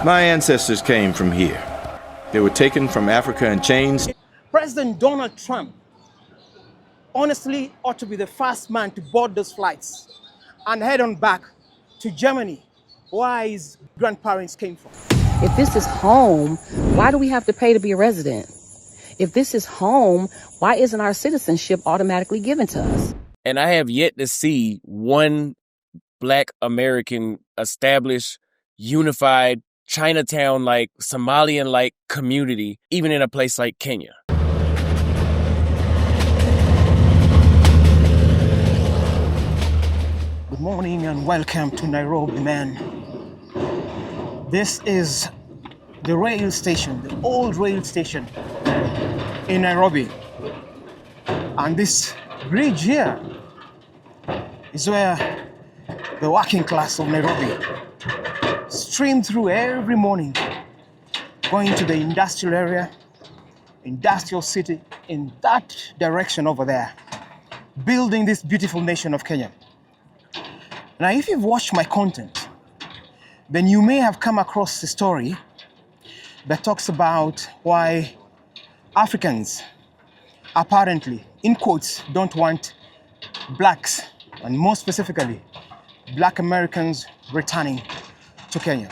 My ancestors came from here. They were taken from Africa in chains. President Donald Trump honestly ought to be the first man to board those flights and head on back to Germany, where his grandparents came from. If this is home, why do we have to pay to be a resident? If this is home, why isn't our citizenship automatically given to us? And I have yet to see one Black American established, unified, Chinatown-like, Somalian-like community, even in a place like Kenya. Good morning and welcome to Nairobi, man. This is the rail station, the old rail station in Nairobi. And this bridge here is where the working class of Nairobi stream through every morning, going to the industrial area, industrial city, in that direction over there, building this beautiful nation of Kenya. Now, if you've watched my content, then you may have come across a story that talks about why Africans apparently, in quotes, don't want blacks, and more specifically, Black Americans returning to Kenya.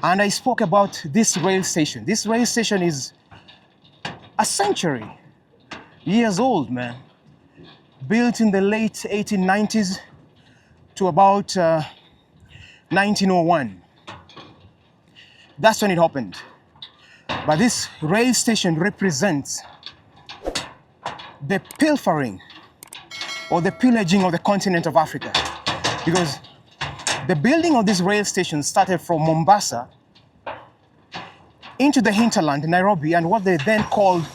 And I spoke about this rail station. This rail station is a century years old, man. Built in the late 1890s to about 1901. That's when it happened. But this rail station represents the pilfering or the pillaging of the continent of Africa. Because the building of this rail station started from Mombasa into the hinterland, Nairobi, and what they then called,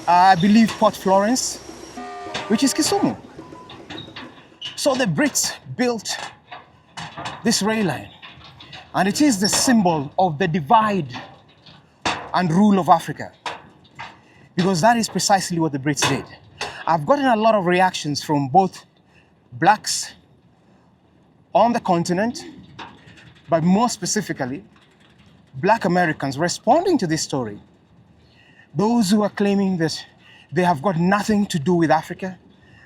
I believe, Port Florence, which is Kisumu. So the Brits built this rail line, and it is the symbol of the divide and rule of Africa, because that is precisely what the Brits did. I've gotten a lot of reactions from both blacks on the continent, but more specifically, Black Americans responding to this story. Those who are claiming that they have got nothing to do with Africa,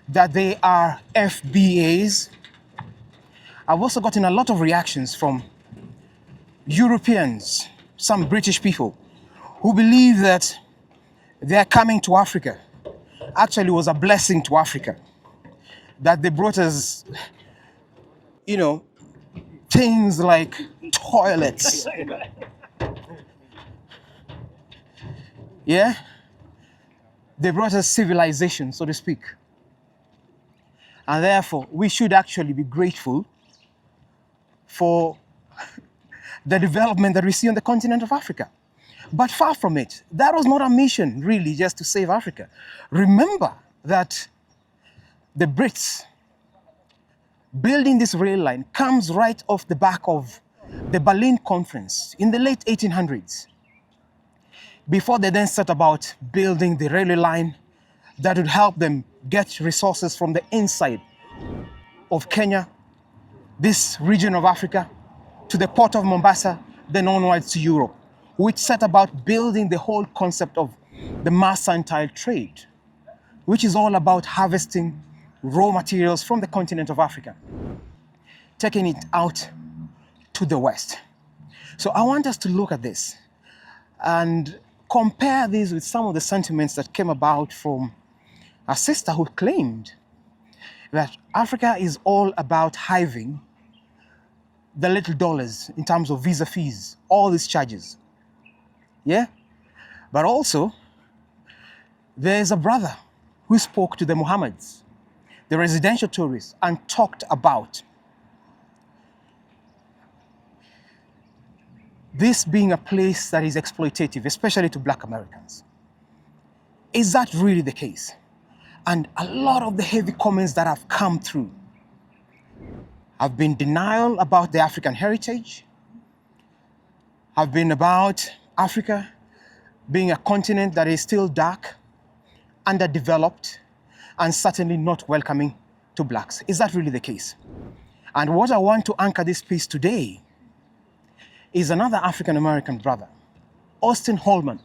that they are FBAs. I've also gotten a lot of reactions from Europeans, some British people, who believe that their coming to Africa actually was a blessing to Africa, that they brought us, you know, things like toilets. Yeah? They brought us civilization, so to speak. And therefore, we should actually be grateful for the development that we see on the continent of Africa. But far from it, that was not a mission, really, just to save Africa. Remember that the Brits building this rail line comes right off the back of the Berlin Conference in the late 1800s. Before they then set about building the railway line that would help them get resources from the inside of Kenya, this region of Africa, to the port of Mombasa, then onwards to Europe, which set about building the whole concept of the mercantile trade, which is all about harvesting raw materials from the continent of Africa, taking it out to the West. So I want us to look at this and compare this with some of the sentiments that came about from a sister who claimed that Africa is all about hiving the little dollars in terms of visa fees, all these charges. Yeah? But also, there's a brother who spoke to the Mohammeds, the residential tourists, and talked about this being a place that is exploitative, especially to Black Americans. Is that really the case? And a lot of the heavy comments that have come through have been denial about the African heritage, have been about Africa being a continent that is still dark, underdeveloped, and certainly not welcoming to blacks. Is that really the case? And what I want to anchor this piece today is another African-American brother, Austin Holman.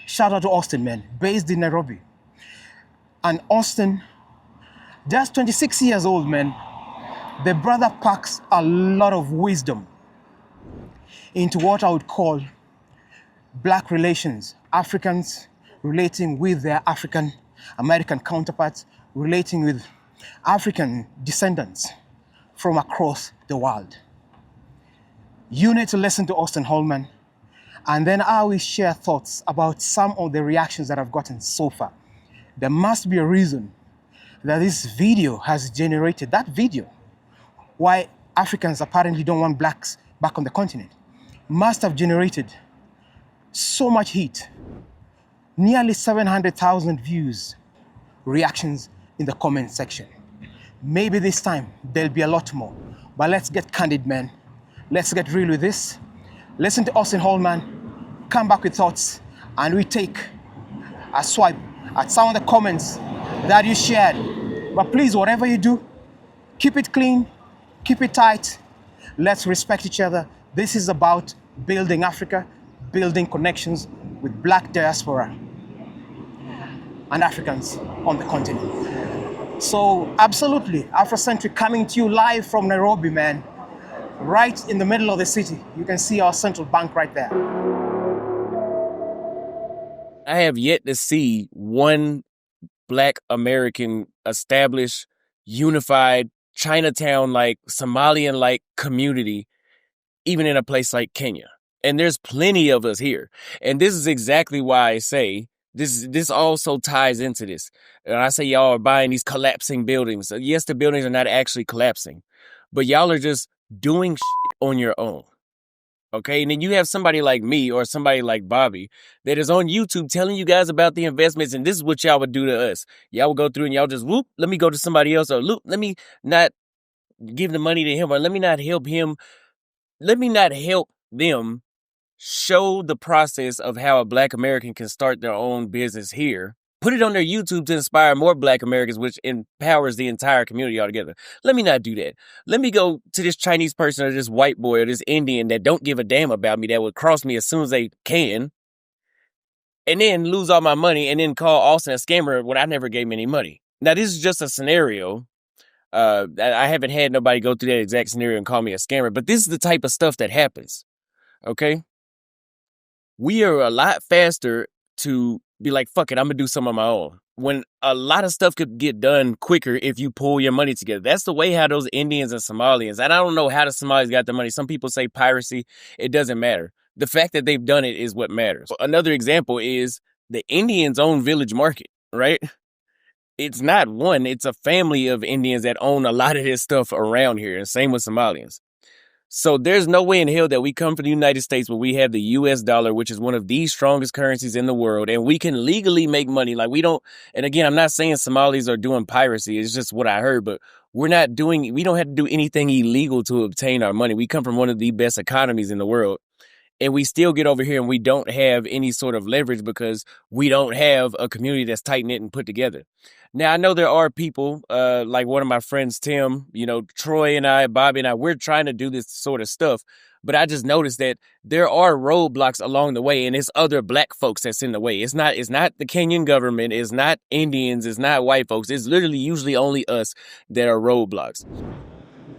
Shout out to Austin, man, based in Nairobi. And Austin, just 26 years old, man, the brother packs a lot of wisdom into what I would call Black relations, Africans relating with their African American counterparts, relating with African descendants from across the world. You need to listen to Austin Holman, and then I will share thoughts about some of the reactions that I've gotten so far. There must be a reason that this video has generated, that video, why Africans apparently don't want blacks back on the continent, must have generated so much heat. Nearly 700,000 views, reactions in the comment section. Maybe this time there'll be a lot more, but let's get candid, man. Let's get real with this. Listen to Austin Holman, come back with thoughts, and we take a swipe at some of the comments that you shared. But please, whatever you do, keep it clean, keep it tight. Let's respect each other. This is about building Africa, building connections with Black diaspora and Africans on the continent. So absolutely, Afrocentric coming to you live from Nairobi, man. Right in the middle of the city. You can see our central bank right there. I have yet to see one Black American established, unified, Chinatown-like, Somalian-like community, even in a place like Kenya. And there's plenty of us here. And this is exactly why I say, this also ties into this. And I say y'all are buying these collapsing buildings. Yes, the buildings are not actually collapsing, but y'all are just doing shit on your own. Okay, and then you have somebody like me or somebody like Bobby that is on YouTube telling you guys about the investments, and this is what y'all would do to us. Y'all would go through and y'all just, whoop, let me go to somebody else, or loop, let me not give the money to him, or let me not help him. Let me not help them show the process of how a Black American can start their own business here. Put it on their YouTube to inspire more Black Americans, which empowers the entire community altogether. Let me not do that. Let me go to this Chinese person or this white boy or this Indian that don't give a damn about me, that would cross me as soon as they can, and then lose all my money and then call Austin a scammer when I never gave him any money. Now, this is just a scenario. I haven't had nobody go through that exact scenario and call me a scammer, but this is the type of stuff that happens, okay? We are a lot faster to be like, fuck it, I'm gonna do some on my own. When a lot of stuff could get done quicker if you pull your money together. That's the way how those Indians and Somalians, and I don't know how the Somalis got their money. Some people say piracy. It doesn't matter. The fact that they've done it is what matters. Another example is the Indians own Village Market, right? It's not one, it's a family of Indians that own a lot of this stuff around here, and same with Somalians. So there's no way in hell that we come from the United States where we have the US dollar, which is one of the strongest currencies in the world, and we can legally make money. Like, we don't, and again, I'm not saying Somalis are doing piracy. It's just what I heard, but we don't have to do anything illegal to obtain our money. We come from one of the best economies in the world, and we still get over here and we don't have any sort of leverage because we don't have a community that's tight-knit and put together. Now, I know there are people, like one of my friends, Tim, Troy and I, Bobby and I, we're trying to do this sort of stuff. But I just noticed that there are roadblocks along the way, and it's other Black folks that's in the way. It's not the Kenyan government. It's not Indians. It's not white folks. It's literally usually only us that are roadblocks.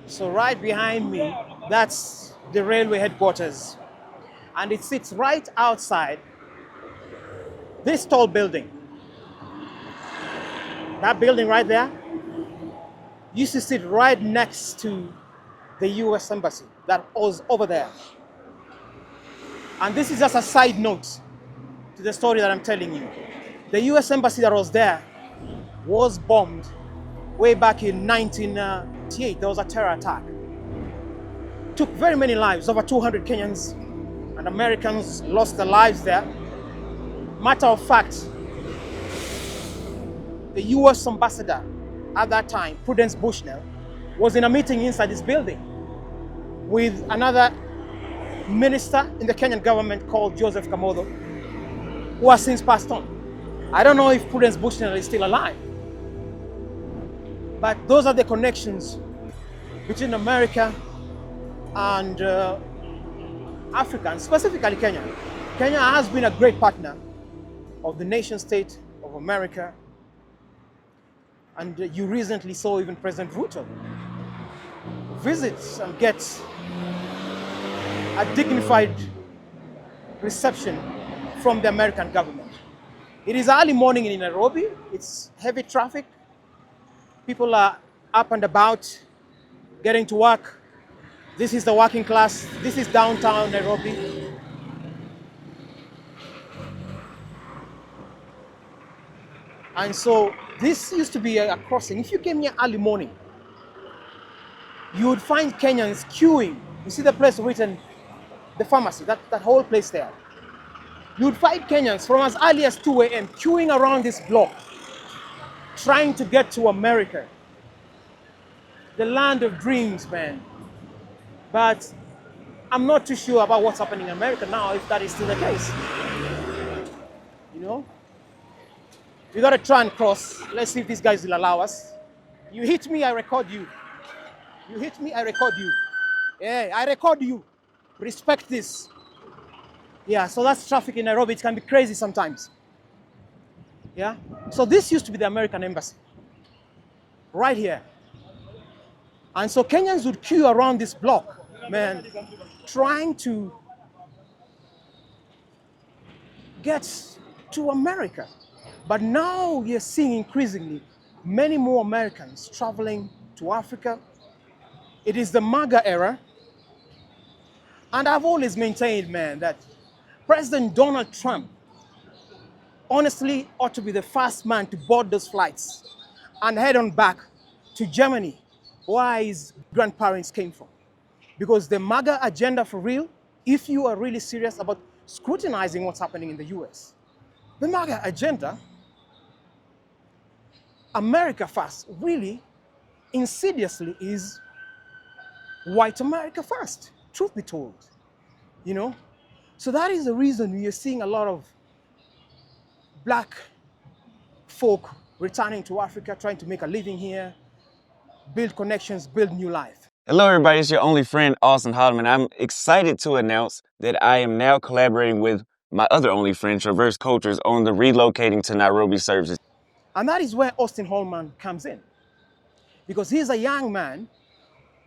So right behind me, that's the railway headquarters. And it sits right outside this tall building. That building right there used to sit right next to the US Embassy that was over there. And this is just a side note to the story that I'm telling you. The US Embassy that was there was bombed way back in 1998. There was a terror attack. Took very many lives. Over 200 Kenyans and Americans lost their lives there. Matter of fact, the US ambassador at that time, Prudence Bushnell, was in a meeting inside this building with another minister in the Kenyan government called Joseph Kamodo, who has since passed on. I don't know if Prudence Bushnell is still alive, but those are the connections between America and Africans, specifically Kenya. Kenya has been a great partner of the nation state of America. And you recently saw even President Ruto visits and gets a dignified reception from the American government. It is early morning in Nairobi. It's heavy traffic. People are up and about, getting to work. This is the working class. This is downtown Nairobi. And so this used to be a crossing. If you came here early morning, you would find Kenyans queuing. You see the place written, the pharmacy, that whole place there. You would find Kenyans from as early as 2 a.m. queuing around this block, trying to get to America. The land of dreams, man. But I'm not too sure about what's happening in America now, if that is still the case. You know? We gotta try and cross. Let's see if these guys will allow us. You hit me, I record you. You hit me, I record you. Yeah, I record you. Respect this. Yeah, so that's traffic in Nairobi. It can be crazy sometimes. Yeah? So this used to be the American embassy. Right here. And so Kenyans would queue around this block, man, trying to get to America. But now you're seeing increasingly many more Americans traveling to Africa. It is the MAGA era. And I've always maintained, man, that President Donald Trump honestly ought to be the first man to board those flights and head on back to Germany, where his grandparents came from. Because the MAGA agenda for real, if you are really serious about scrutinizing what's happening in the US, the MAGA agenda, America first, really, insidiously is white America first, truth be told, you know? So that is the reason you're seeing a lot of black folk returning to Africa, trying to make a living here, build connections, build new life. Hello, everybody. It's your only friend, Austin Holloman. I'm excited to announce that I am now collaborating with my other only friend, Traverse Cultures, on the Relocating to Nairobi services. And that is where Austin Holman comes in. Because he's a young man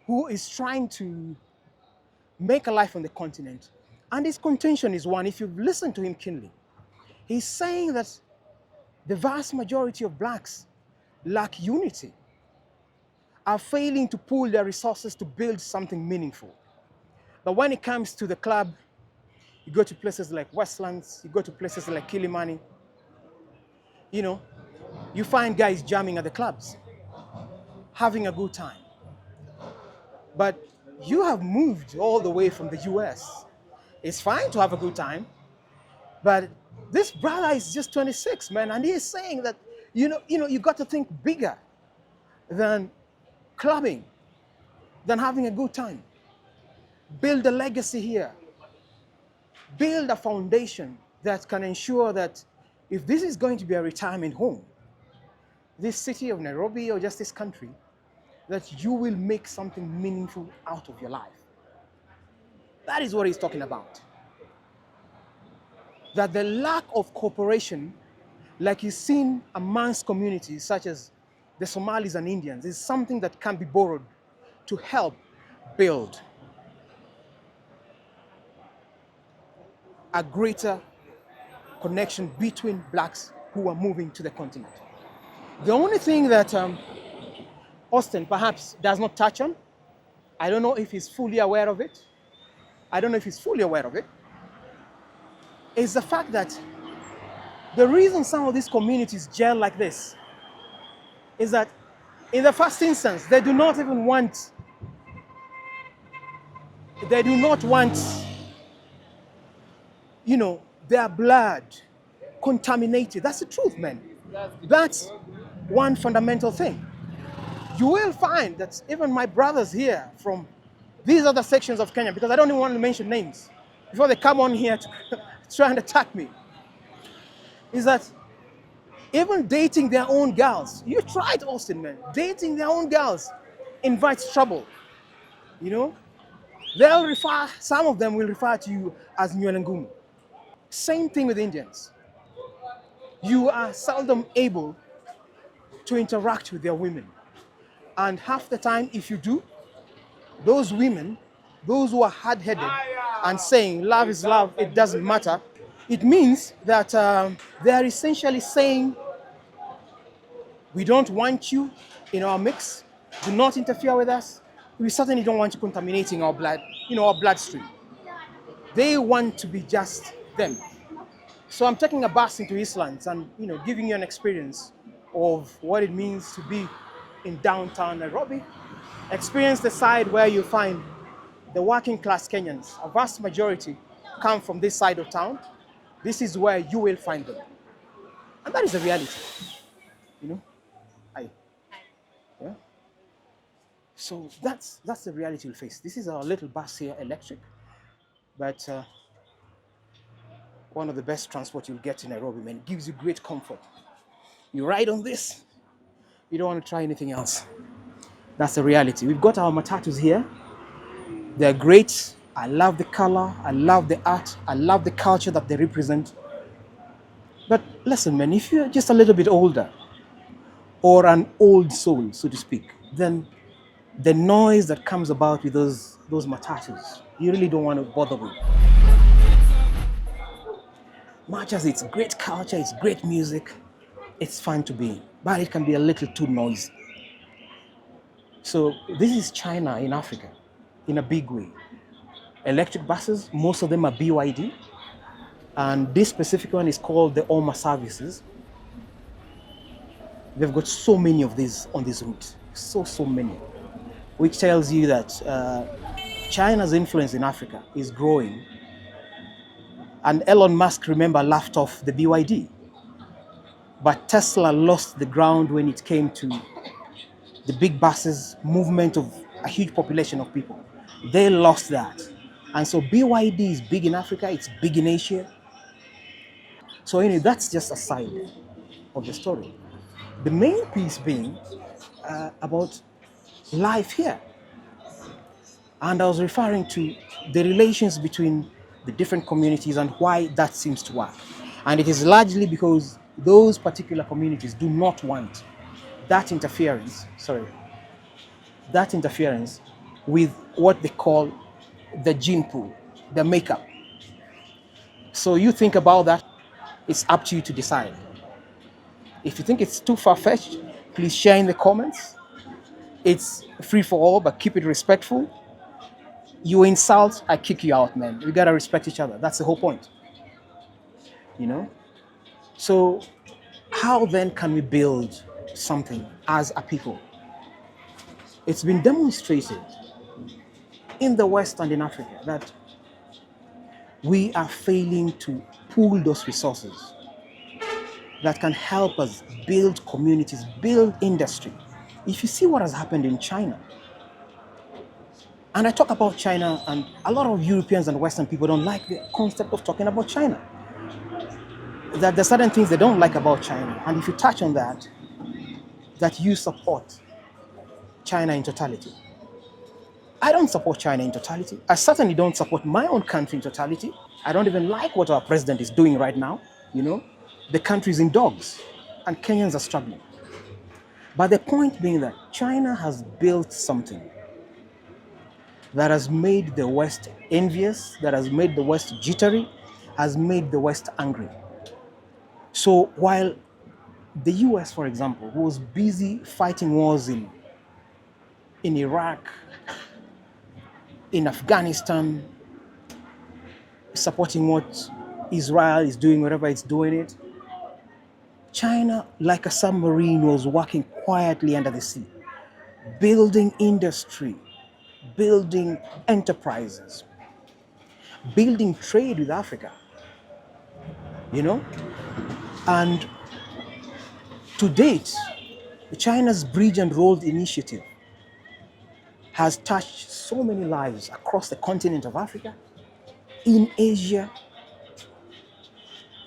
who is trying to make a life on the continent. And his contention is one, if you've listened to him keenly, he's saying that the vast majority of blacks lack unity, are failing to pool their resources to build something meaningful. But when it comes to the club, you go to places like Westlands, you go to places like Kilimani, you know, you find guys jamming at the clubs, having a good time. But you have moved all the way from the US. It's fine to have a good time, but this brother is just 26, man, and he is saying that, you got to think bigger than clubbing, than having a good time. Build a legacy here. Build a foundation that can ensure that if this is going to be a retirement home, this city of Nairobi or just this country, that you will make something meaningful out of your life. That is what he's talking about. That the lack of cooperation, like he's seen amongst communities such as the Somalis and Indians, is something that can be borrowed to help build a greater connection between blacks who are moving to the continent. The only thing that Austin perhaps does not touch on, I don't know if he's fully aware of it, is the fact that the reason some of these communities gel like this is that in the first instance, they do not want their blood contaminated. That's the truth, man. That's one fundamental thing. You will find that even my brothers here from these other sections of Kenya, because I don't even want to mention names before they come on here to try and attack me, is that even dating their own girls, you tried, Austin, man, dating their own girls invites trouble, you know? Some of them will refer to you as Nyelengumu. Same thing with Indians. You are seldom able to interact with their women. And half the time, if you do, those women, those who are hard-headed and saying love is love, it doesn't matter, it means that they are essentially saying, we don't want you in our mix, do not interfere with us. We certainly don't want you contaminating our blood, our bloodstream. They want to be just them. So I'm taking a bus into Eastlands and giving you an experience of what it means to be in downtown Nairobi. Experience the side where you find the working class Kenyans. A vast majority come from this side of town. This is where you will find them. And that is the reality. Yeah. So that's the reality we face. This is our little bus here, electric, but one of the best transport you'll get in Nairobi, man. It gives you great comfort. You ride on this, you don't want to try anything else. That's the reality. We've got our matatus here. They're great. I love the color, I love the art, I love the culture that they represent. But listen, man, if you're just a little bit older, or an old soul, so to speak, then the noise that comes about with those matatus, you really don't want to bother with. Much as it's great culture, it's great music, it's fun to be in, but it can be a little too noisy. So this is China in Africa, in a big way. Electric buses, most of them are BYD, and this specific one is called the Oma services. They've got so many of these on this route, so many, which tells you that China's influence in Africa is growing. And Elon Musk, remember, laughed off the BYD. But Tesla lost the ground when it came to the big buses, movement of a huge population of people. They lost that. And so BYD is big in Africa, it's big in Asia. So anyway, that's just a side of the story. The main piece being about life here. And I was referring to the relations between the different communities and why that seems to work. And it is largely because those particular communities do not want that interference with what they call the gene pool, the makeup. So you think about that, it's up to you to decide. If you think it's too far-fetched, please share in the comments. It's free for all, but keep it respectful. You insult, I kick you out, man. We gotta respect each other. That's the whole point. So how then can we build something as a people? It's been demonstrated in the West and in Africa that we are failing to pool those resources that can help us build communities, build industry. If you see what has happened in China, and I talk about China, and a lot of Europeans and Western people don't like the concept of talking about China. That there's certain things they don't like about China, and if you touch on that you support China in totality. I don't support China in totality. I certainly don't support my own country in totality. I don't even like what our president is doing right now. The country's in dogs, and Kenyans are struggling. But the point being that China has built something that has made the West envious, that has made the West jittery, has made the West angry. So while the US, for example, was busy fighting wars in Iraq, in Afghanistan, supporting what Israel is doing, wherever it's doing it, China, like a submarine, was working quietly under the sea, building industry, building enterprises, building trade with Africa, And to date, China's Bridge and Road Initiative has touched so many lives across the continent of Africa, in Asia.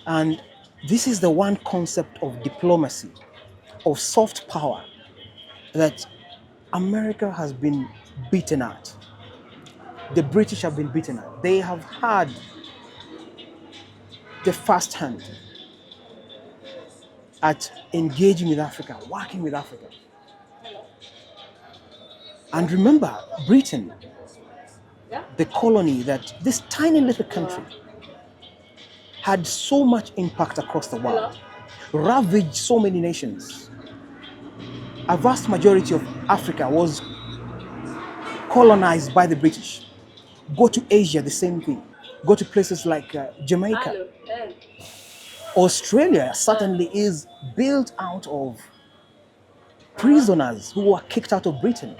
And this is the one concept of diplomacy, of soft power, that America has been beaten at. the British have been beaten at. They have had the first hand at engaging with Africa, working with Africa. And remember, Britain, the colony, that this tiny little country had so much impact across the world, ravaged so many nations. A vast majority of Africa was colonized by the British. Go to Asia, the same thing. Go to places like Jamaica. Australia certainly is built out of prisoners who were kicked out of Britain.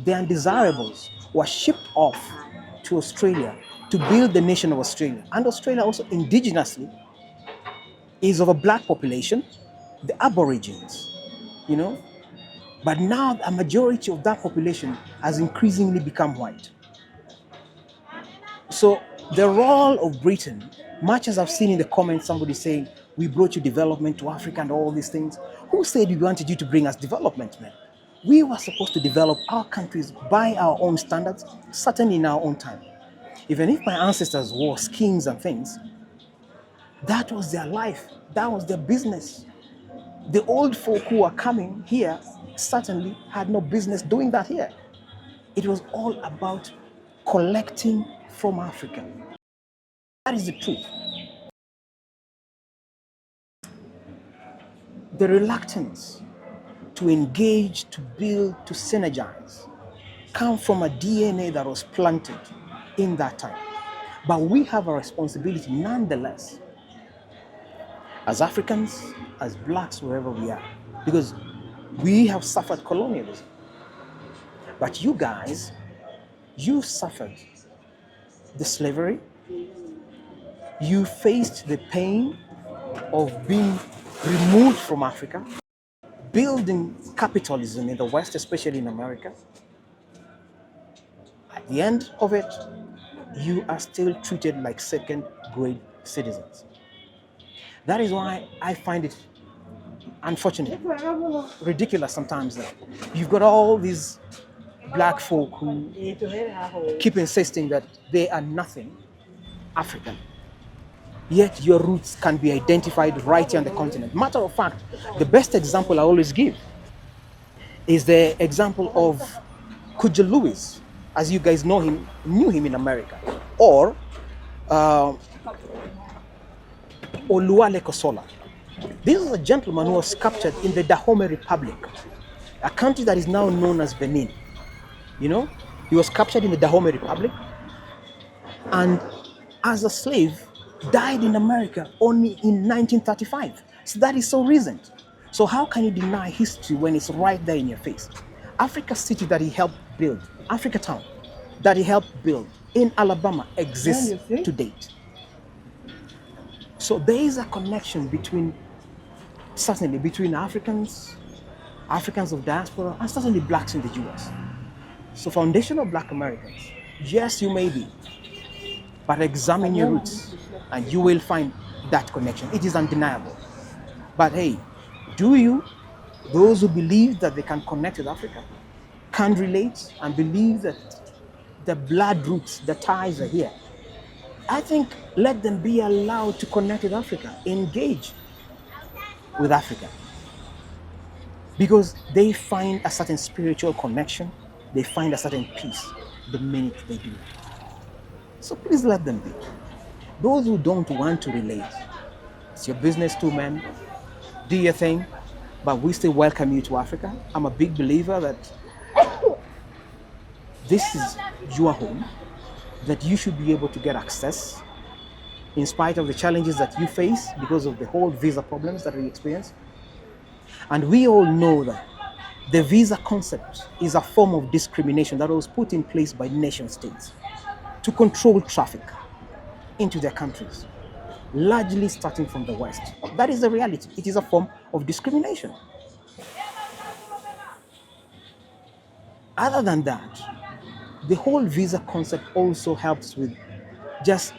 The undesirables were shipped off to Australia to build the nation of Australia. And Australia also indigenously is of a black population, the Aborigines, you know. But now a majority of that population has increasingly become white. So the role of Britain, much as I've seen in the comments somebody saying, we brought you development to Africa and all these things. Who said we wanted you to bring us development, man? We were supposed to develop our countries by our own standards, certainly in our own time. Even if my ancestors wore skins and things, that was their life, that was their business. The old folk who are coming here certainly had no business doing that here. It was all about collecting from Africa. That is the truth. The reluctance to engage, to build, to synergize come from a DNA that was planted in that time. But we have a responsibility nonetheless, as Africans, as blacks, wherever we are, because we have suffered colonialism. But you guys, you suffered the slavery, you faced the pain of being removed from Africa, building capitalism in the West, especially in America. At the end of it, you are still treated like second-grade citizens. That is why I find it unfortunate, ridiculous sometimes that you've got all these black folk who keep insisting that they are nothing African. Yet your roots can be identified right here on the continent. Matter of fact, the best example I always give is the example of Kuja Lewis, as you guys know him, knew him in America, or Oluwale Kosola. This is a gentleman who was captured in the Dahomey Republic, a country that is now known as Benin. You know, he was captured in the Dahomey Republic, and as a slave, died in America only in 1935. So that is so recent. So how can you deny history when it's right there in your face? Africa City that he helped build, Africa Town that he helped build in Alabama exists to date. So there is a connection between, certainly between Africans of diaspora, and certainly blacks in the US. So foundational black Americans, yes, you may be, but examine your roots and you will find that connection. It is undeniable. But hey, do you, those who believe that they can connect with Africa, can relate and believe that the blood roots, the ties are here, I think let them be allowed to connect with Africa, engage with Africa. Because they find a certain spiritual connection, they find a certain peace the minute they do. So please let them be. Those who don't want to relate, it's your business too, man. Do your thing, but we still welcome you to Africa. I'm a big believer that this is your home, that you should be able to get access in spite of the challenges that you face because of the whole visa problems that we experience. And we all know that the visa concept is a form of discrimination that was put in place by nation states to control traffic into their countries, largely starting from the West. That is the reality. It is a form of discrimination. Other than that, the whole visa concept also helps with just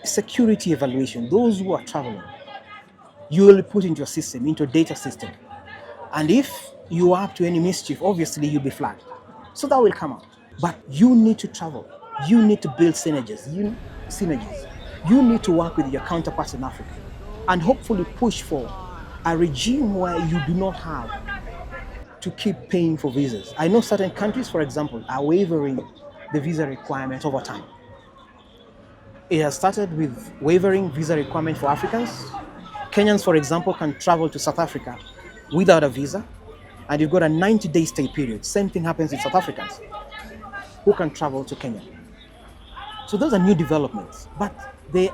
security evaluation. Those who are traveling, you will put into your system, into a data system. And if you are up to any mischief, obviously you'll be flagged. So that will come out. But you need to travel. You need to build synergies. You need to work with your counterparts in Africa and hopefully push for a regime where you do not have to keep paying for visas. I know certain countries, for example, are waiving the visa requirement over time. It has started with waiving visa requirement for Africans. Kenyans, for example, can travel to South Africa without a visa, and you've got a 90-day stay period. Same thing happens with South Africans who can travel to Kenya. So those are new developments, but they're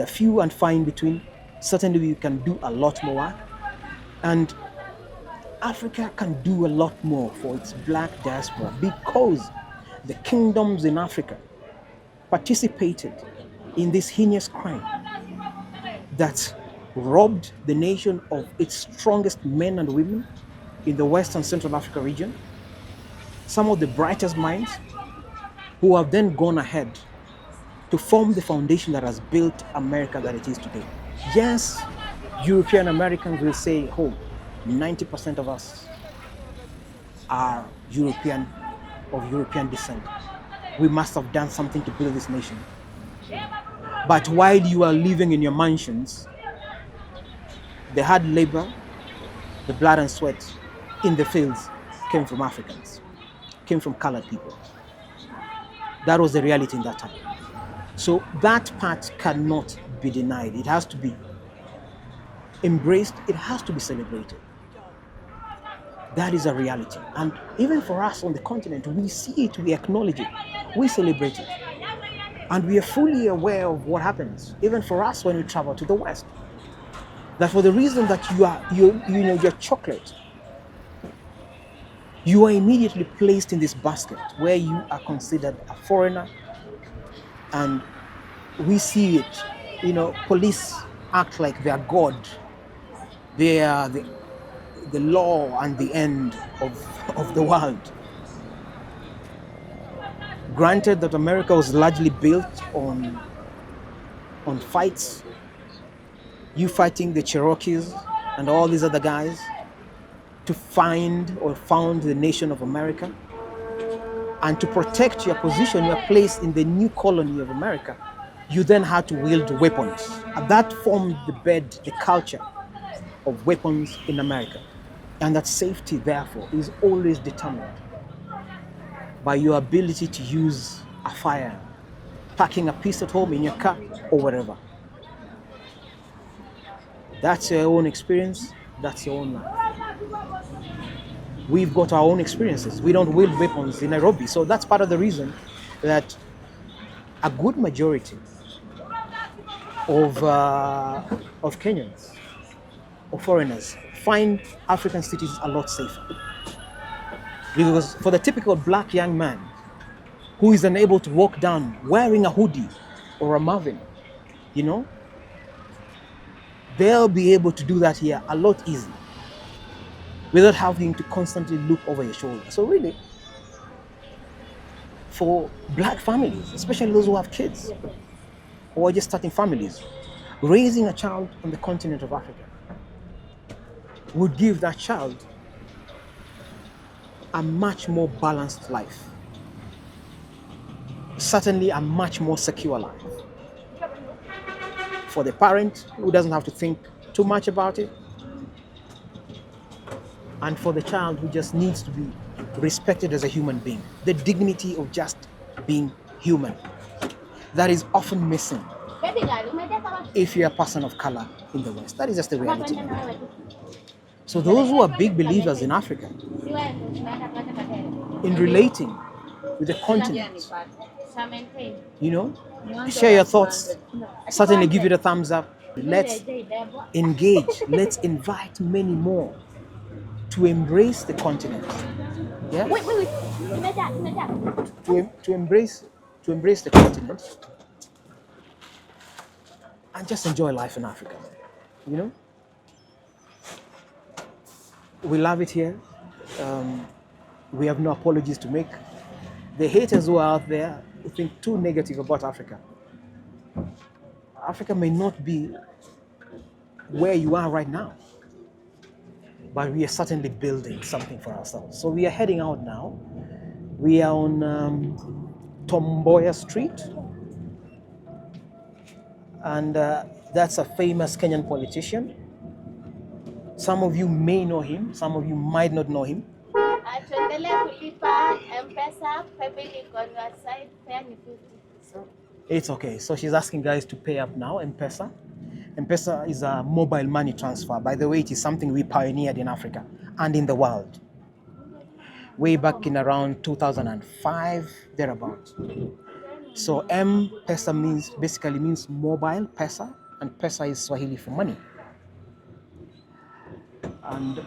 few and far in between. Certainly we can do a lot more, and Africa can do a lot more for its black diaspora because the kingdoms in Africa participated in this heinous crime that robbed the nation of its strongest men and women in the West and Central Africa region, some of the brightest minds who have then gone ahead to form the foundation that has built America that it is today. Yes, European Americans will say, 90% of us are of European descent. We must have done something to build this nation. But while you are living in your mansions, the hard labor, the blood and sweat in the fields came from Africans, came from colored people. That was the reality in that time. So that part cannot be denied. It has to be embraced. It has to be celebrated. That is a reality. And even for us on the continent, we see it, we acknowledge it, we celebrate it. And we are fully aware of what happens, even for us when we travel to the West. That for the reason that you're chocolate, you are immediately placed in this basket where you are considered a foreigner. And we see it, police act like they are God. They are the law and the end of the world. Granted that America was largely built on fights, you fighting the Cherokees and all these other guys to found the nation of America, and to protect your position, your place in the new colony of America, you then had to wield weapons. And that formed the culture of weapons in America. And that safety, therefore, is always determined by your ability to use a fire, packing a piece at home, in your car, or wherever. That's your own experience, that's your own life. We've got our own experiences. We don't wield weapons in Nairobi. So that's part of the reason that a good majority of Kenyans or foreigners find African cities a lot safer. Because for the typical black young man who is unable to walk down wearing a hoodie or a Marvin, they'll be able to do that here a lot easier without having to constantly look over your shoulder. So really, for black families, especially those who have kids or are just starting families, raising a child on the continent of Africa would give that child a much more balanced life. Certainly a much more secure life. For the parent who doesn't have to think too much about it, and for the child who just needs to be respected as a human being. The dignity of just being human. That is often missing if you're a person of color in the West. That is just the reality. So those who are big believers in Africa, in relating with the continent, share your thoughts, certainly give it a thumbs up. Let's engage, let's invite many more to embrace the continent. Yeah? To embrace the continent and just enjoy life in Africa. We love it here. We have no apologies to make. The haters who are out there who think too negative about Africa. Africa may not be where you are right now, but we are certainly building something for ourselves. So we are heading out now. We are on Tomboya Street, and that's a famous Kenyan politician. Some of you may know him, some of you might not know him. Tuendelee kulipa M-Pesa, paybill iko on your side, fare ni 50. So It's okay. So she's asking guys to pay up now, M-Pesa. M-Pesa is a mobile money transfer. By the way, it is something we pioneered in Africa and in the world. Way back in around 2005, thereabout. So M-Pesa basically means mobile pesa, and pesa is Swahili for money. And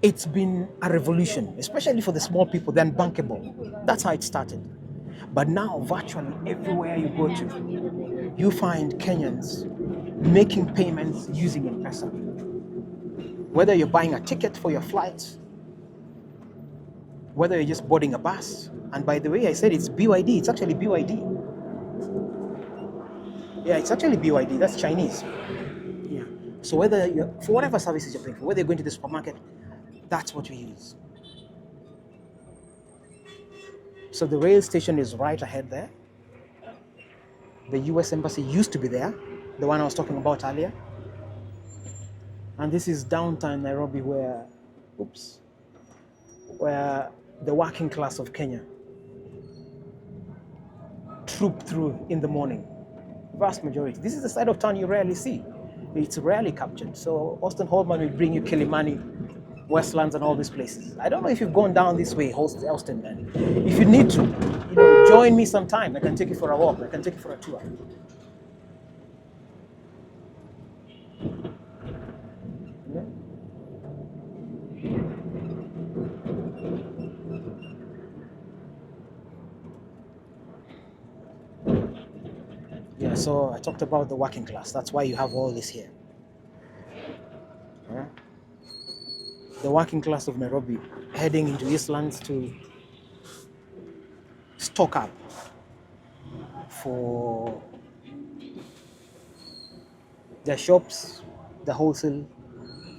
it's been a revolution, especially for the small people. They're unbankable. That's how it started. But now, virtually everywhere you go to, you find Kenyans making payments using M-Pesa. Whether you're buying a ticket for your flight, whether you're just boarding a bus. And by the way, I said it's BYD. It's actually BYD. Yeah, it's actually BYD. That's Chinese. Yeah. So whether you're, for whatever services you're paying for, whether you're going to the supermarket, that's what we use. So the rail station is right ahead there. The US Embassy used to be there, the one I was talking about earlier. And this is downtown Nairobi where the working class of Kenya troop through in the morning. Vast majority. This is the side of town you rarely see. It's rarely captured. So Austin Holman will bring you Kilimani, Westlands, and all these places. I don't know if you've gone down this way, Austin, man. If you need to, join me sometime. I can take you for a walk. I can take you for a tour. Yeah, so I talked about the working class. That's why you have all this here. Yeah. The working class of Nairobi heading into Eastlands to stock up for their shops, the wholesale,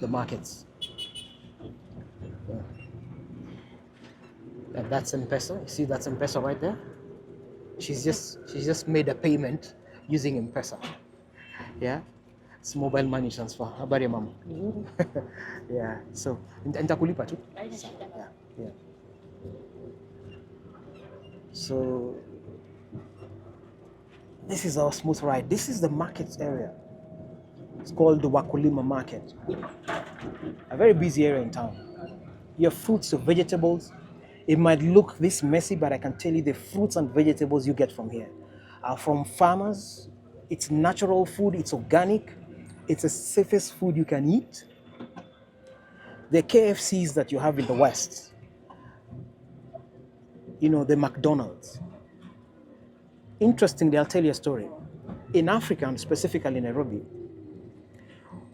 the markets. Yeah. And that's M-Pesa. You see that's M-Pesa right there? She's just made a payment using M-Pesa. Yeah? It's mobile money transfer. Habari ya mama. Yeah. So, nitakulipa tu. Yeah. So, this is our smooth ride. This is the market area. It's called the Wakulima Market. A very busy area in town. You have fruits, your vegetables. It might look this messy, but I can tell you the fruits and vegetables you get from here are from farmers. It's natural food, it's organic, it's the safest food you can eat. The KFCs that you have in the West, the McDonald's. Interestingly, I'll tell you a story. In Africa, and specifically in Nairobi,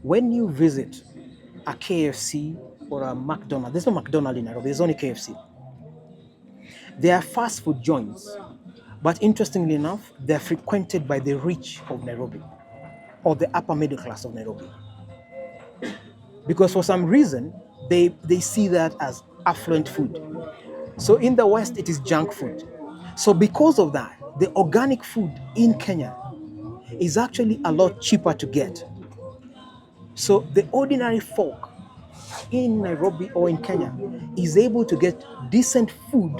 when you visit a KFC or a McDonald's, there's no McDonald's in Nairobi, there's only KFC. They are fast food joints, but interestingly enough, they're frequented by the rich of Nairobi or the upper middle class of Nairobi. Because for some reason, they see that as affluent food. So in the West, it is junk food. So because of that, the organic food in Kenya is actually a lot cheaper to get. So the ordinary folk in Nairobi or in Kenya is able to get decent food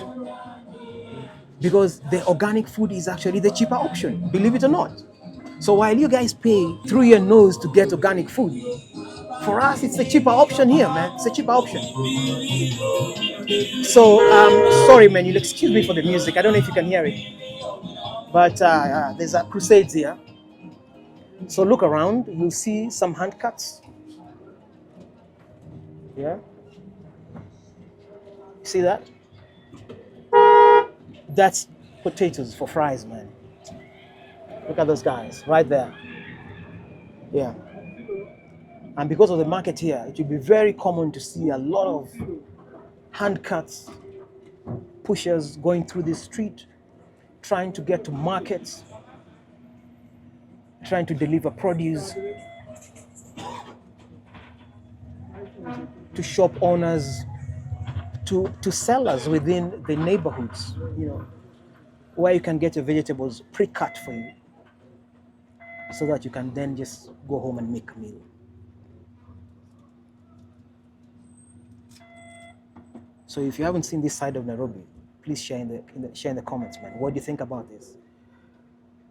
because the organic food is actually the cheaper option, believe it or not. So while you guys pay through your nose to get organic food, for us, it's the cheaper option here, man. It's a cheaper option. So, sorry, man, you'll excuse me for the music. I don't know if you can hear it. But there's a crusades here. So look around, you'll see some hand cuts. Yeah? See that? That's potatoes for fries, man. Look at those guys right there. Yeah. And because of the market here, it will be very common to see a lot of hand cuts, pushers going through the street, trying to get to markets, trying to deliver produce to shop owners, to sellers within the neighborhoods, where you can get your vegetables pre-cut for you, so that you can then just go home and make a meal. So if you haven't seen this side of Nairobi, please share in the comments, man. What do you think about this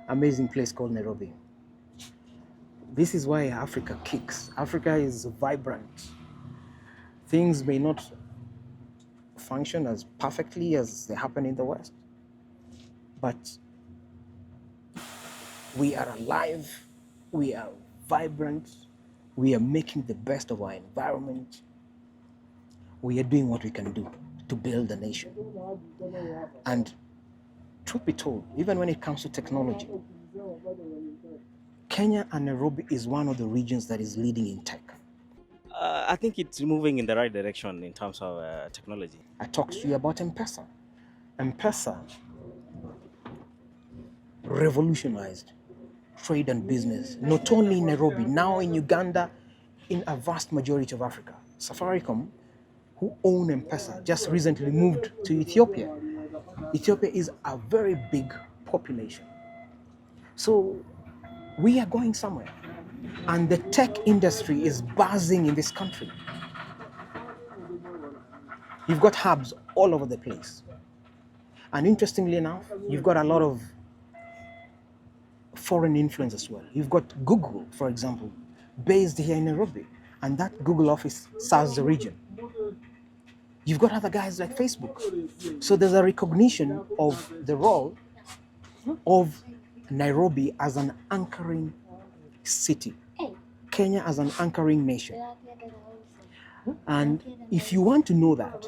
amazing place called Nairobi? This is why Africa kicks. Africa is vibrant. Things may not function as perfectly as they happen in the West, but we are alive, we are vibrant, we are making the best of our environment, we are doing what we can do to build a nation. And truth be told, even when it comes to technology, Kenya and Nairobi is one of the regions that is leading in tech. I think it's moving in the right direction in terms of technology. I talked to you about M-Pesa. M-Pesa revolutionized trade and business, not only in Nairobi, now in Uganda, in a vast majority of Africa. Safaricom, who own M-Pesa, just recently moved to Ethiopia. Ethiopia is a very big population. So we are going somewhere. And the tech industry is buzzing in this country. You've got hubs all over the place. And interestingly enough, you've got a lot of foreign influence as well. You've got Google, for example, based here in Nairobi, and that Google office serves the region. You've got other guys like Facebook. So there's a recognition of the role of Nairobi as an anchoring city, Kenya as an anchoring nation. And if you want to know that,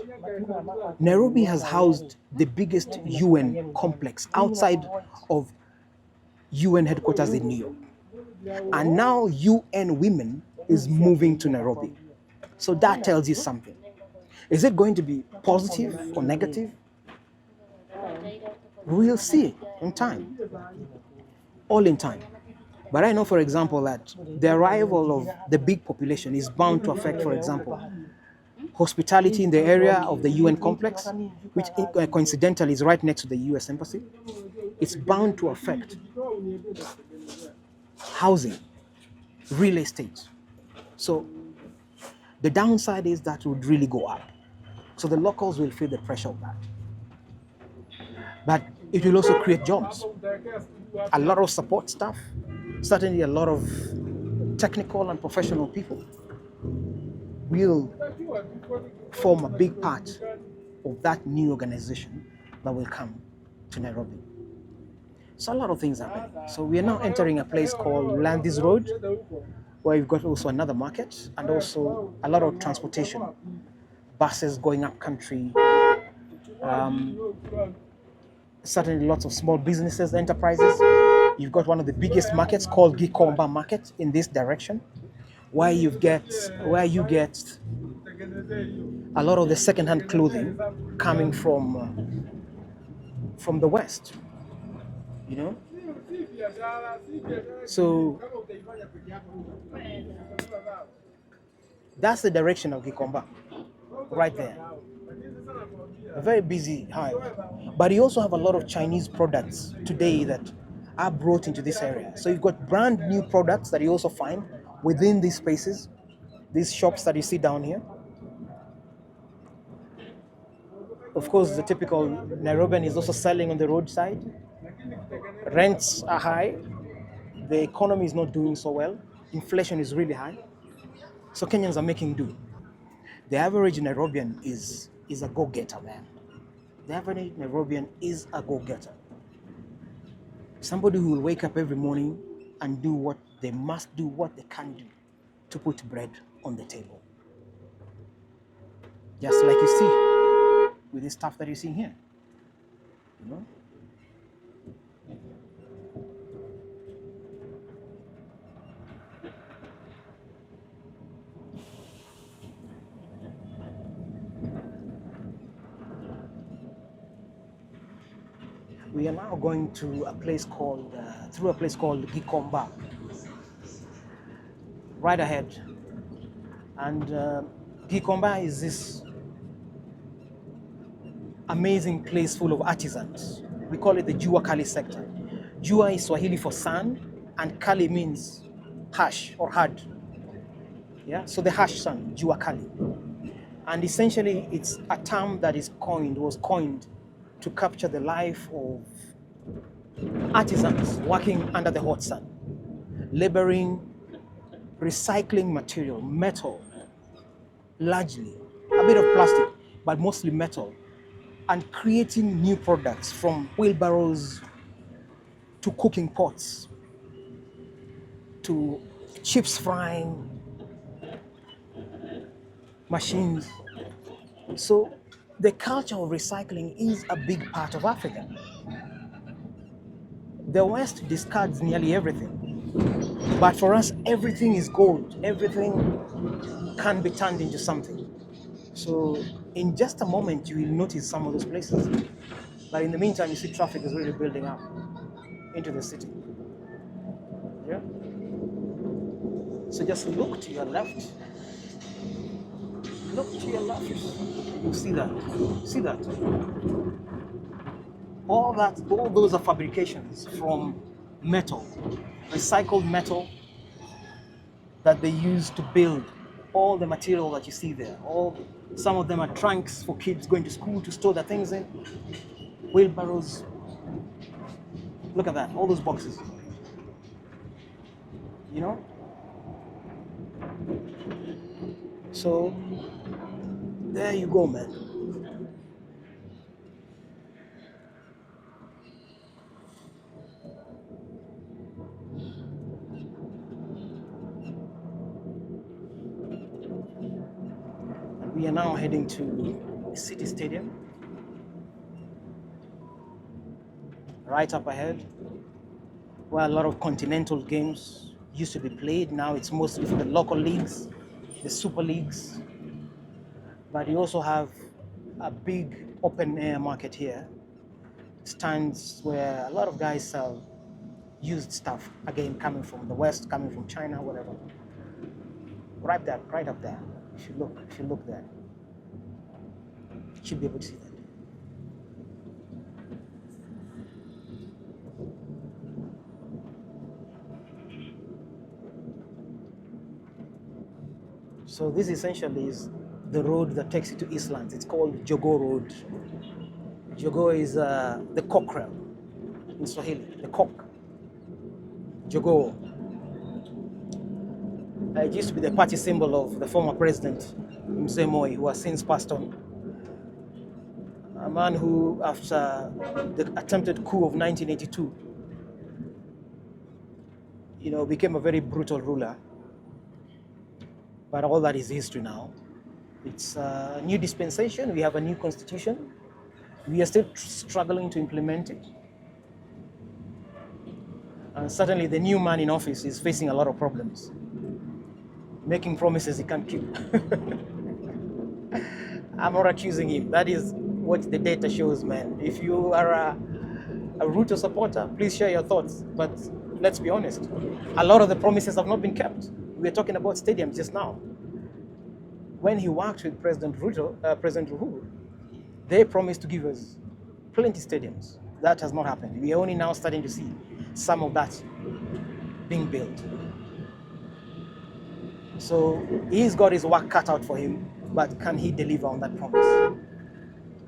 Nairobi has housed the biggest UN complex outside of UN headquarters in New York. And now UN Women is moving to Nairobi. So that tells you something. Is it going to be positive or negative? We'll see in time. All in time. But I know, for example, that the arrival of the big population is bound to affect, for example, hospitality in the area of the UN complex, which coincidentally is right next to the US Embassy. It's bound to affect housing, real estate. So the downside is that would really go up. So the locals will feel the pressure of that. But it will also create jobs. A lot of support staff, certainly a lot of technical and professional people will form a big part of that new organization that will come to Nairobi. So a lot of things are happening. So we are now entering a place called Landis Road, where you've got also another market and also a lot of transportation, buses going up country, certainly lots of small businesses, enterprises. You've got one of the biggest markets called Gikomba Market in this direction, where you get a lot of the second-hand clothing coming from the West, you know. So that's the direction of Gikomba, right there. A very busy hive. But you also have a lot of Chinese products today that are brought into this area. So you've got brand new products that you also find within these spaces, these shops that you see down here. Of course, the typical Nairobian is also selling on the roadside. Rents are high. The economy is not doing so well. Inflation is really high. So Kenyans are making do. The average Nairobian is a go-getter, man. The average Nairobian is a go-getter. Somebody who will wake up every morning and do what they must do, what they can do to put bread on the table. Just like you see with the stuff that you see here. You know? We are now going to a place called, through a place called Gikomba, right ahead. And Gikomba is this amazing place full of artisans. We call it the Jua Kali sector. Jua is Swahili for sun, and Kali means harsh or hard. Yeah, so the harsh sun, Jua Kali. And essentially, it's a term that was coined to capture the life of artisans working under the hot sun, laboring, recycling material, metal, largely, a bit of plastic, but mostly metal, and creating new products from wheelbarrows to cooking pots to chips frying machines. So the culture of recycling is a big part of Africa. The West discards nearly everything. But for us, everything is gold. Everything can be turned into something. So in just a moment, you will notice some of those places. But in the meantime, you see traffic is really building up into the city. Yeah? So just look to your left. Look to your left. You see that? See that? All those are fabrications from metal, recycled metal that they use to build all the material that you see there. Some of them are trunks for kids going to school to store their things in, wheelbarrows. Look at that, all those boxes. You know? So, there you go, man. We are now heading to City Stadium. Right up ahead, where a lot of continental games used to be played. Now it's mostly for the local leagues, the super leagues. But you also have a big open air market here. Stands where a lot of guys sell used stuff, again, coming from the West, coming from China, whatever. Right up there. If you look there, you should be able to see that. So this essentially is the road that takes you to Eastlands. It's called Jogo Road. Jogo is the cockerel in Swahili, the cock. Jogo. It used to be the party symbol of the former president, Mzee Moi, who has since passed on. A man who, after the attempted coup of 1982, became a very brutal ruler. But all that is history now. It's a new dispensation. We have a new constitution. We are still struggling to implement it. And certainly the new man in office is facing a lot of problems, making promises he can't keep. I'm not accusing him. That is what the data shows, man. If you are a Ruto supporter, please share your thoughts. But let's be honest, a lot of the promises have not been kept. We were talking about stadiums just now. When he worked with President Uhuru, they promised to give us plenty of stadiums. That has not happened. We are only now starting to see some of that being built. So he's got his work cut out for him, but can he deliver on that promise?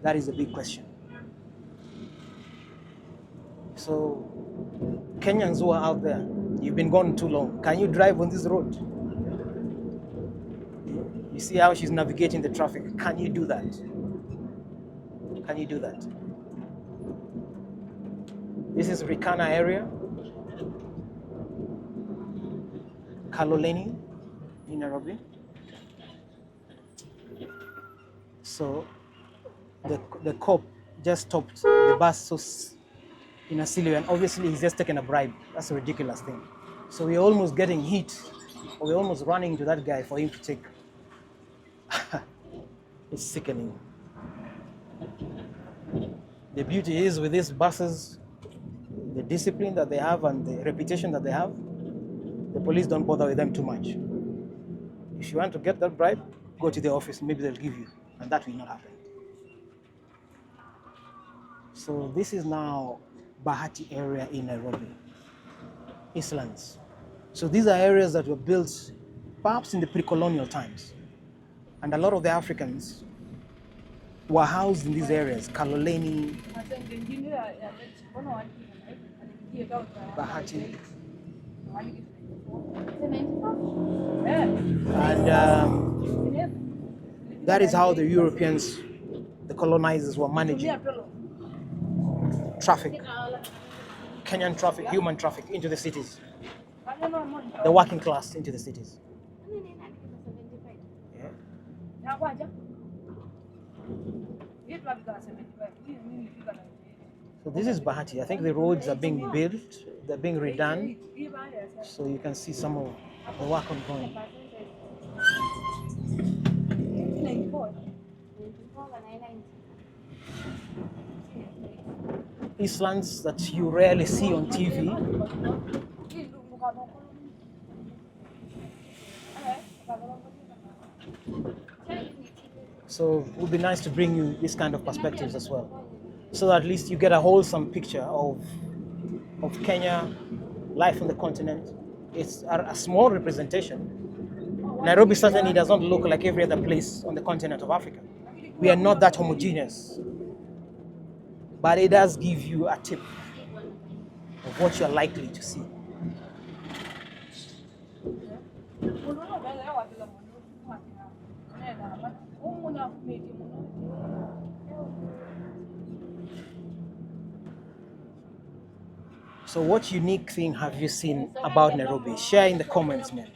That is the big question. So Kenyans who are out there, you've been gone too long. Can you drive on this road? You see how she's navigating the traffic. Can you do that? Can you do that? This is Rikana area, Kaloleni in Nairobi. So the cop just stopped the bus so in a silly way, and obviously he's just taken a bribe. That's a ridiculous thing. So we're almost getting hit, or we're almost running into that guy for him to take. It's sickening. The beauty is with these buses, the discipline that they have and the reputation that they have, the police don't bother with them too much. If you want to get that bribe, go to the office, maybe they'll give you, and that will not happen. So this is now Bahati area in Nairobi, Eastlands. So these are areas that were built perhaps in the pre-colonial times. And a lot of the Africans were housed in these areas, Kaloleni, Bahati. And that is how the Europeans, the colonizers, were managing traffic, Kenyan traffic, human traffic into the cities, the working class into the cities. Yeah. So this is Bahati. I think the roads are being built, they're being redone. So you can see some of the work ongoing. Eastlands that you rarely see on TV. So it would be nice to bring you this kind of perspectives as well, so that at least you get a wholesome picture of Kenya, life on the continent. It's a small representation. Nairobi certainly does not look like every other place on the continent of Africa. We are not that homogeneous, but it does give you a tip of what you're likely to see. So what unique thing have you seen about Nairobi? Share in the comments, man.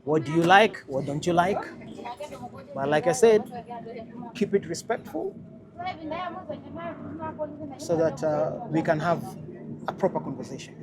What do you like? What don't you like? But like I said, keep it respectful so that we can have a proper conversation.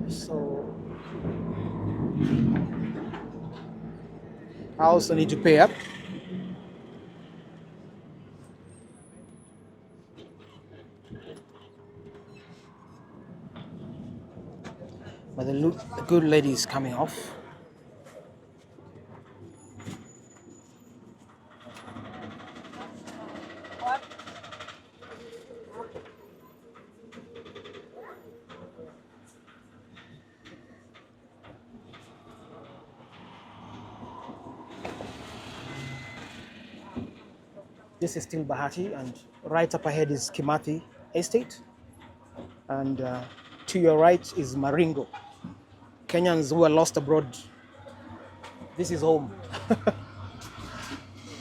So I also need to pay up. But the good lady is coming off. This is still Bahati, and right up ahead is Kimathi Estate, and to your right is Maringo. Kenyans who are lost abroad, this is home.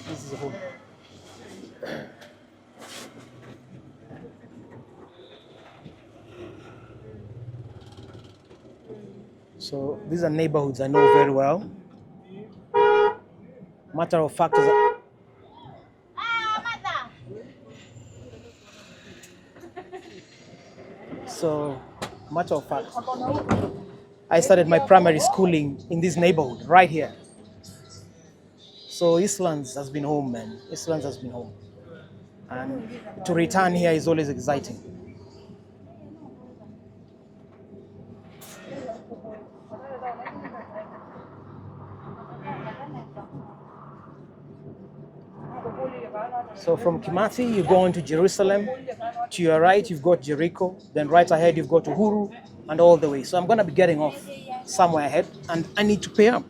This is home. So these are neighborhoods I know very well. Matter of fact is matter of fact, I started my primary schooling in this neighborhood right here. So Eastlands has been home, man. Eastlands has been home. And to return here is always exciting. So from Kimathi, you go on to Jerusalem. To your right, you've got Jericho. Then right ahead, you've got Uhuru and all the way. So I'm going to be getting off somewhere ahead, and I need to pay up.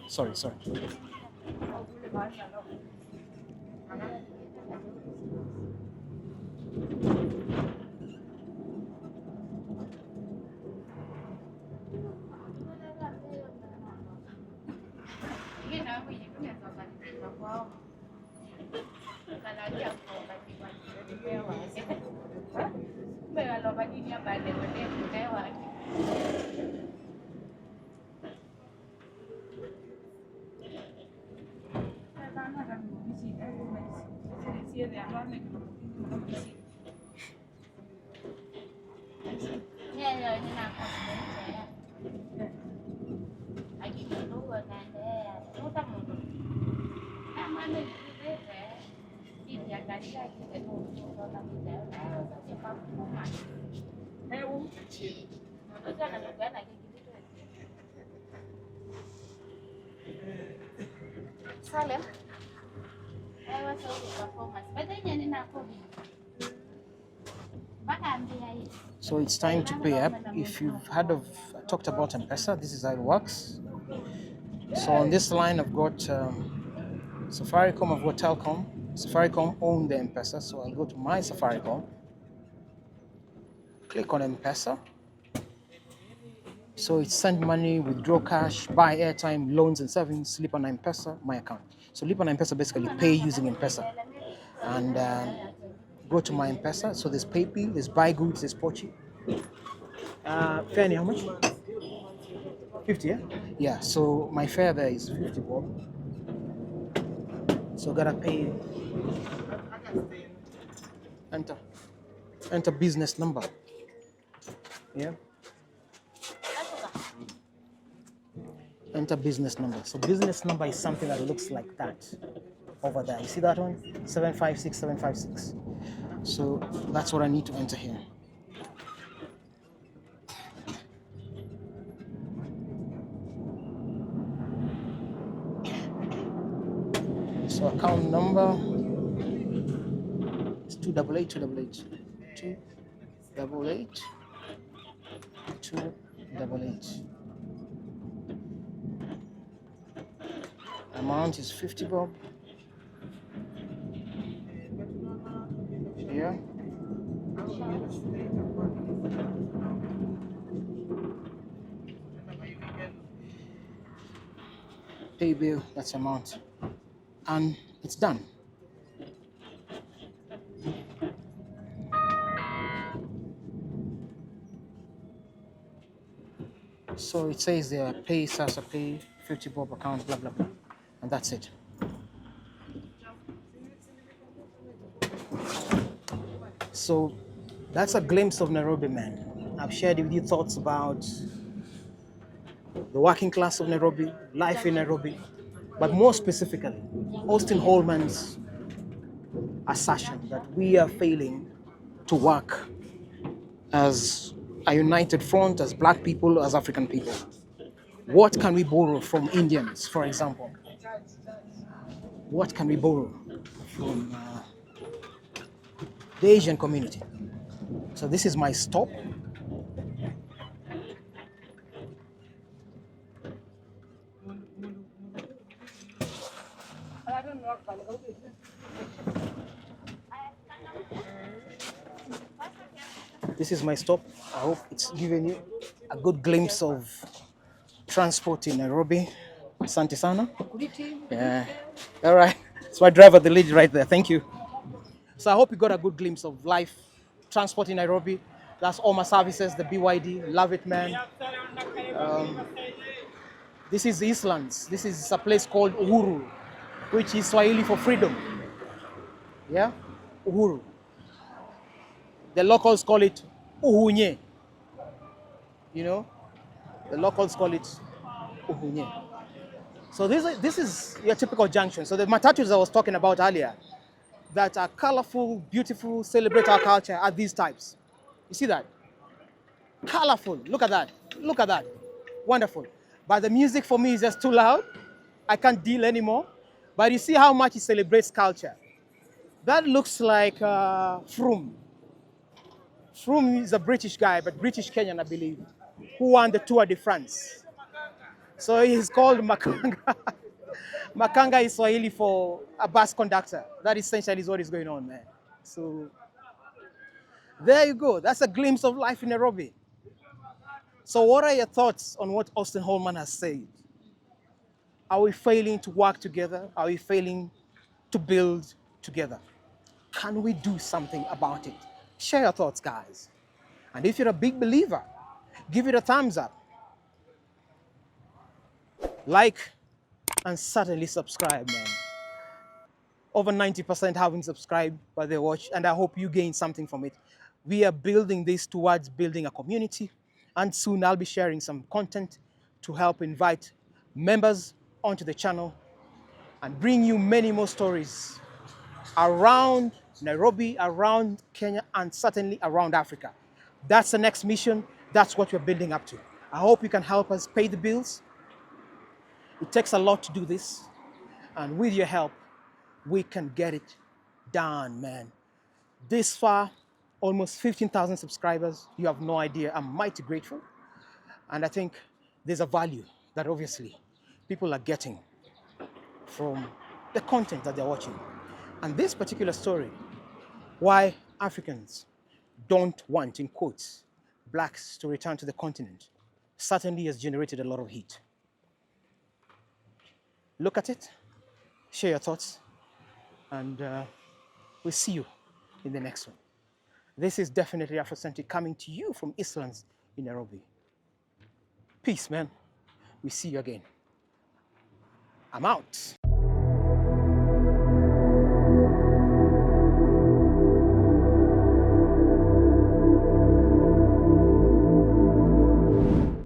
Sorry. Salem, I was also performance, but then you didn't have So it's time to pay up. If you've heard of, talked about M-Pesa, this is how it works. So on this line, I've got Safaricom, I've got Telcom. Safaricom own the M-Pesa, so I'll go to my Safaricom. Click on M-Pesa. So it's send money, withdraw cash, buy airtime, loans and savings, sleep on M-Pesa, my account. So sleep on M-Pesa basically pay using M-Pesa. And go to my M-Pesa. So there's PayPal, there's Buy Goods, there's Pochi. Fanny, how much? 50, yeah? Yeah, so my fare there is 50 bob. So gotta pay. Enter business number. Yeah. Enter business number. So business number is something that looks like that over there. You see that one? 756756. So that's what I need to enter here. So account number is 288 288 288. Amount is 50 bob. Yeah. Pay bill, that's amount. And it's done. So it says there, pay SASA, pay 50 bob account, blah, blah, blah. And that's it. So that's a glimpse of Nairobi, man. I've shared with you thoughts about the working class of Nairobi, life in Nairobi, but more specifically, Austin Holman's assertion that we are failing to work as a united front, as black people, as African people. What can we borrow from Indians, for example? What can we borrow from the Asian community? So this is my stop. This is my stop. I hope it's given you a good glimpse of transport in Nairobi. Asante sana. Yeah. All right. So I drive at the lead right there. Thank you. So I hope you got a good glimpse of life, transport in Nairobi. That's all my services, the BYD. Love it, man. This is Eastlands. This is a place called Uhuru, which is Swahili for freedom. Yeah? Uhuru. The locals call it Uhunye. You know? The locals call it Uhunye. So this is your typical junction. So the matatus I was talking about earlier that are colorful, beautiful, celebrate our culture are these types. You see that? Colorful. Look at that. Look at that. Wonderful. But the music for me is just too loud. I can't deal anymore. But you see how much it celebrates culture. That looks like Froome. Froome is a British guy, but British Kenyan, I believe, who won the Tour de France. So he's called Makanga. Makanga is Swahili for a bus conductor. That essentially is what is going on, man. So there you go. That's a glimpse of life in Nairobi. So what are your thoughts on what Austin Holman has said? Are we failing to work together? Are we failing to build together? Can we do something about it? Share your thoughts, guys. And if you're a big believer, give it a thumbs up. Like and certainly subscribe, man. Over 90% haven't subscribed, but they watch, and I hope you gain something from it. We are building this towards building a community, and soon I'll be sharing some content to help invite members onto the channel and bring you many more stories around Nairobi, around Kenya, and certainly around Africa. That's the next mission. That's what we're building up to. I hope you can help us pay the bills. It takes a lot to do this, and with your help, we can get it done, man. This far, almost 15,000 subscribers. You have no idea. I'm mighty grateful. And I think there's a value that obviously people are getting from the content that they're watching. And this particular story, why Africans don't want, in quotes, blacks to return to the continent, certainly has generated a lot of heat. Look at it, share your thoughts, and we'll see you in the next one. This is definitely Afrocentric coming to you from Eastlands in Nairobi. Peace, man. We see you again. I'm out.